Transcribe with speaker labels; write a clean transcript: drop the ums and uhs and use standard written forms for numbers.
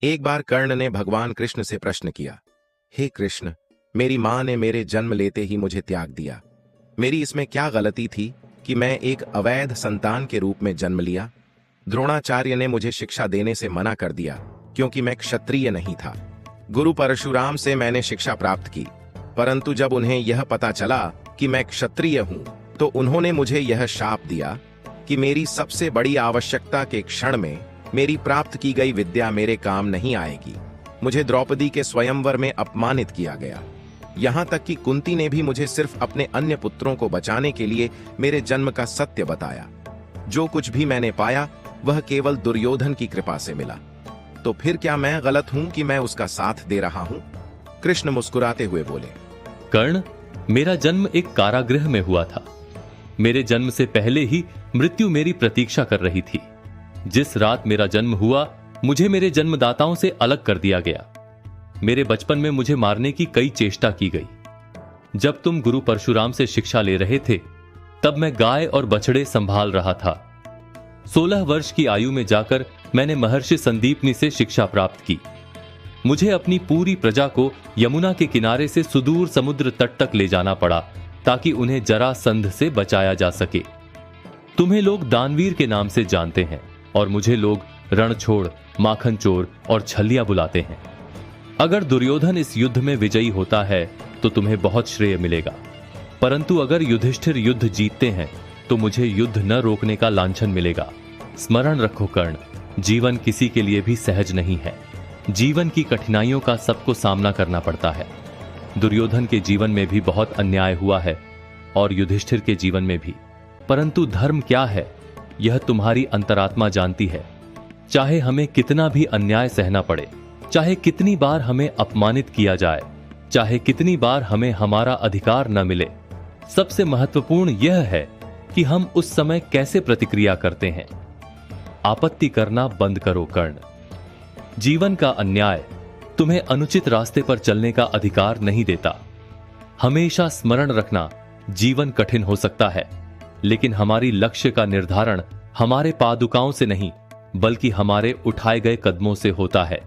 Speaker 1: एक बार कर्ण ने भगवान कृष्ण से प्रश्न किया, हे कृष्ण, मेरी मां ने मेरे जन्म लेते ही मुझे त्याग दिया। मेरी इसमें क्या गलती थी कि मैं एक अवैध संतान के रूप में जन्म लिया? द्रोणाचार्य ने मुझे शिक्षा देने से मना कर दिया क्योंकि मैं क्षत्रिय नहीं था। गुरु परशुराम से मैंने शिक्षा प्राप्त की, परंतु जब उन्हें यह पता चला कि मैं क्षत्रिय हूं तो उन्होंने मुझे यह शाप दिया कि मेरी सबसे बड़ी आवश्यकता के क्षण में मेरी प्राप्त की गई विद्या मेरे काम नहीं आएगी। मुझे द्रौपदी के स्वयंवर में अपमानित किया गया। यहां तक कि कुंती ने भी मुझे सिर्फ अपने अन्य पुत्रों को बचाने के लिए मेरे जन्म का सत्य बताया। जो कुछ भी मैंने पाया वह केवल दुर्योधन की कृपा से मिला। तो फिर क्या मैं गलत हूं कि मैं उसका साथ दे रहा हूं? कृष्ण मुस्कुराते हुए बोले,
Speaker 2: कर्ण, मेरा जन्म एक कारागृह में हुआ था। मेरे जन्म से पहले ही मृत्यु मेरी प्रतीक्षा कर रही थी। जिस रात मेरा जन्म हुआ मुझे मेरे जन्मदाताओं से अलग कर दिया गया। मेरे बचपन में मुझे मारने की कई चेष्टा की गई। जब तुम गुरु परशुराम से शिक्षा ले रहे थे तब मैं गाय और बछड़े संभाल रहा था। 16 वर्ष की आयु में जाकर मैंने महर्षि संदीपनी से शिक्षा प्राप्त की। मुझे अपनी पूरी प्रजा को यमुना के किनारे से सुदूर समुद्र तट तक ले जाना पड़ा ताकि उन्हें जरासंध से बचाया जा सके। तुम्हें लोग दानवीर के नाम से जानते हैं और मुझे लोग रणछोड़, माखन चोर और छलिया बुलाते हैं। अगर दुर्योधन इस युद्ध में विजयी होता है तो तुम्हें बहुत श्रेय मिलेगा, परंतु अगर युधिष्ठिर युद्ध जीतते हैं तो मुझे युद्ध न रोकने का लांछन मिलेगा। स्मरण रखो कर्ण, जीवन किसी के लिए भी सहज नहीं है। जीवन की कठिनाइयों का सबको सामना करना पड़ता है। दुर्योधन के जीवन में भी बहुत अन्याय हुआ है और युधिष्ठिर के जीवन में भी, परंतु धर्म क्या है यह तुम्हारी अंतरात्मा जानती है। चाहे हमें कितना भी अन्याय सहना पड़े, चाहे कितनी बार हमें अपमानित किया जाए, चाहे कितनी बार हमें हमारा अधिकार न मिले, सबसे महत्वपूर्ण यह है कि हम उस समय कैसे प्रतिक्रिया करते हैं। आपत्ति करना बंद करो कर्ण। जीवन का अन्याय तुम्हें अनुचित रास्ते पर चलने का अधिकार नहीं देता। हमेशा स्मरण रखना, जीवन कठिन हो सकता है, लेकिन हमारी लक्ष्य का निर्धारण हमारे पादुकाओं से नहीं बल्कि हमारे उठाए गए कदमों से होता है।